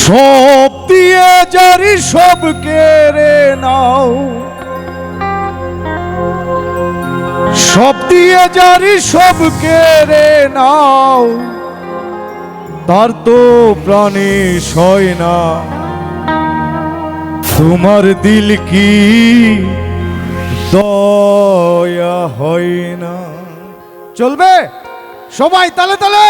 সব দিয়ে জারি সব কেড়ে নাও, সব দিয়ে জারি সব কেড়ে নাও, তার তো প্রাণে সয় না। তোমার দিল কি দয়া হয় না? চলবে সবাই তালে তালে।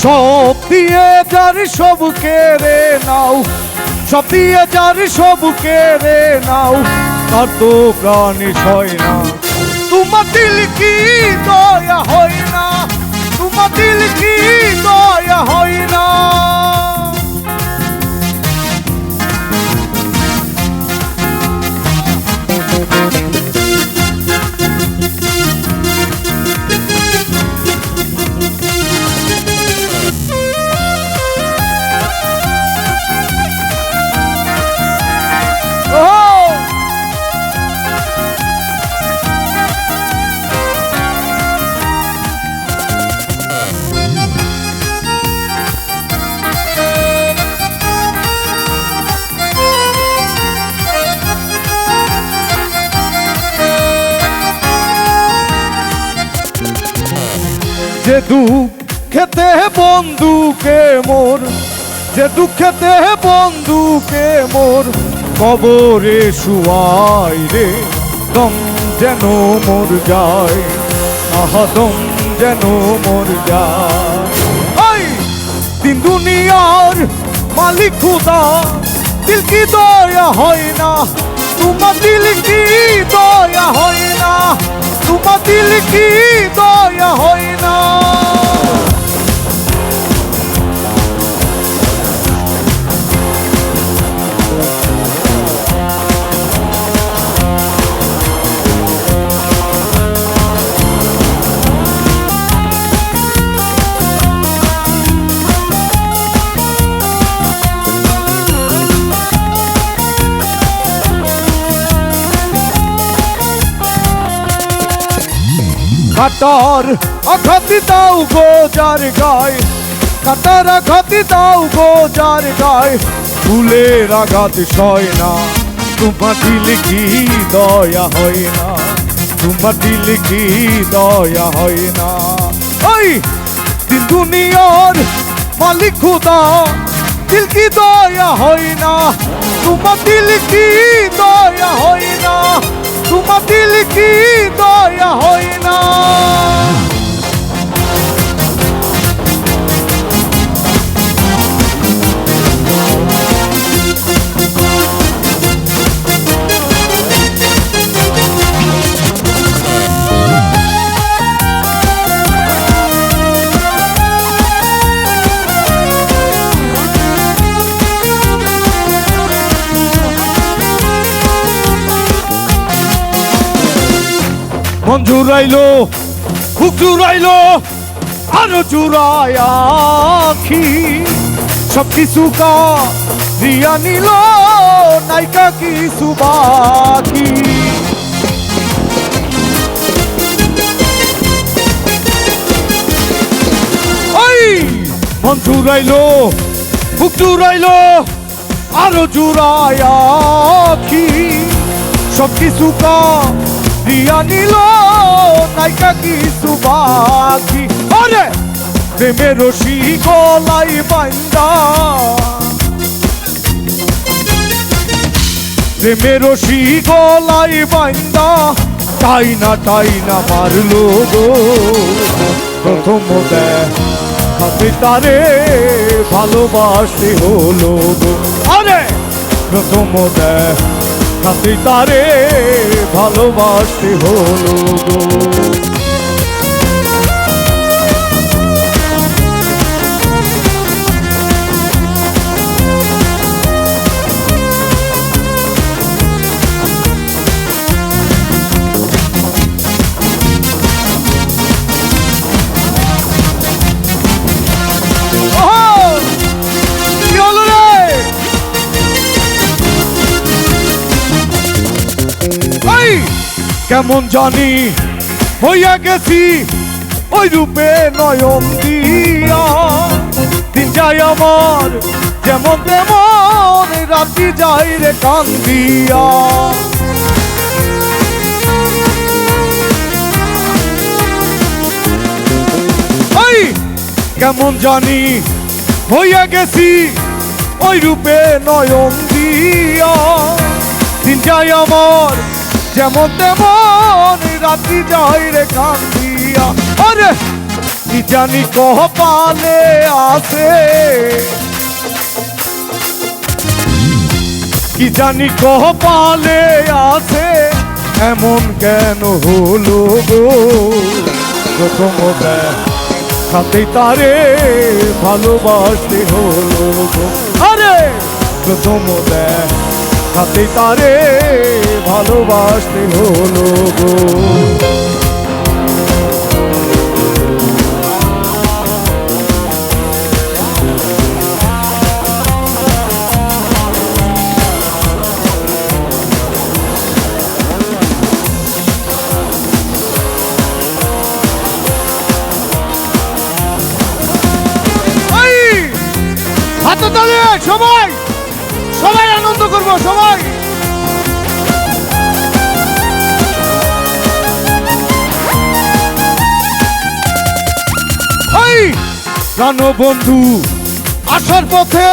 সব দিয়ে যারি সব কেড়ে নাও, সব দিয়ে যারি সব কেড়ে নাও, তার তো প্রাণে সয় না। তোমার দিল কি দয়া হয় না? তোমার দিল কি দয়া হয় না? যে দুঃখেতে বন্ধুকে মোর, যে দুঃখেতে বন্ধুকে মোর কবরে শুয়াই রে, দম যেন মোর যায়, আহা দম যেন মোর যায়। তিন দুনিয়ার মালিক খুদা, দিল কি দয়া হয় না? তোমার দিল কি দয়া হয় না? তোমার দিল কি দয়া হয় না? কাটার আঘাত দাও গো যার গায়, কাটার আঘাত দাও গো যার গায়, ফুলের আঘাত সয় না। তোমার দিল কি দয়া হয় না? তোমার দিল কি দয়া হয় না? ওই দিল দুনিয়ার মালিক খুদা, দিল কি দয়া হয় না? তোমার দিল কি দয়া হয় না? তোমার দিল কি দয়া হয় না? মন জুড়াইলো, বুক জুড়াইলো, আরো জুড়ায় আখি, সব কিছু কারিয়া নিল, নাইকা কিছু বাকি। ওই মন জুড়াইলো, বুক জুড়াইলো, আরো জুড়ায় আখি, সব কিছু দিয়া নিল, নাইকা কিছু বাকি। আরে প্রেমের রশি গলায় বান্দা, প্রেমের রশি গলায় বান্দা, তাই না মারলো গো। প্রথম দেখাতে তারে ভালোবাসতে হলো গো। আরে প্রথম সাথে তারে ভালোবাসতে হলো গো। কেমন জানি হইয়া গেছি ওই রূপে নয়ন দিয়া, দিন যাই আমার যেমন তেমন রাত্রি যাই রে কান্দিয়া। কেমন জানি হইয়া গেছি ওই রূপে নয়ন দিয়া, দিন যাই আমার যেমন তেমন রাত্রি যাই রে কান্দিয়া। আরে কি জানি কপালে আছে, কি জানি কপালে আছে, এমন কেন হলো গো। প্রথম দেখাতেই তারে ভালোবাসতে হলো গো। আরে প্রথম দেখাতেই তারে ভালোবাসতে হলো গো। হাতে তালে সবাই সবাই আনন্দ করবো সবাই। প্রাণ বন্ধু আসার পথে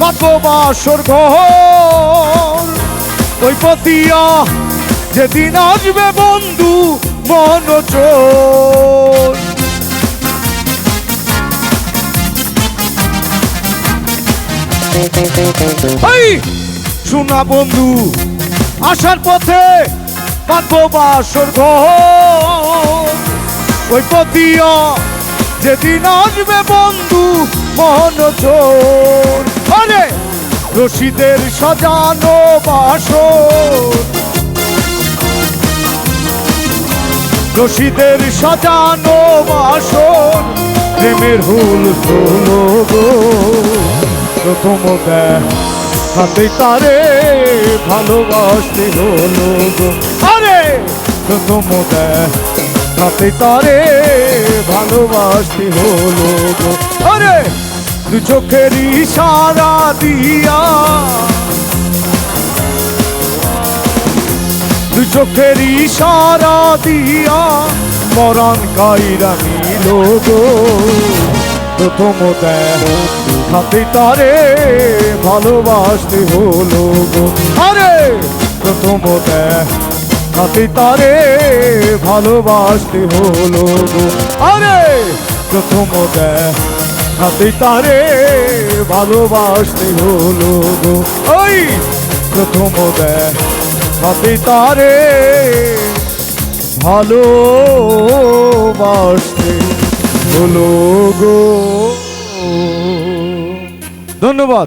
পাবো বাসর ঘর, ওই পতিয়া যেদিন আসবে বন্ধু মন চোর। শোনা বন্ধু আসার পথে পাবো বাসর ঘর, ওই পতিয়া যেদিন আসবে বন্ধু মন চোর। আরে রশিদের সাজানো বাসর, রশিদের সাজানো বাসর, প্রেমের হুল হলো গো। প্রথম দেখাতে তারে ভালোবাসতে হলো গো। আরে প্রথম দেখাতে তারে ভালোবাসতে হলো গো। আরে দু চোখের ইশারা দিয়া, দু চোখের ইশারা দিয়া মরণ কাইরা নিল গো। প্রথম দেখাতে তারে ভালোবাসতে হলো গো। আরে প্রথম দেখাতে তারে ভালোবাসতে হলো গো। আরে প্রথম দেখাতে তারে ভালোবাসতে হলো গো। ওই প্রথম দেখাতে তারে ভালোবাসতে হলো গো। ধন্যবাদ।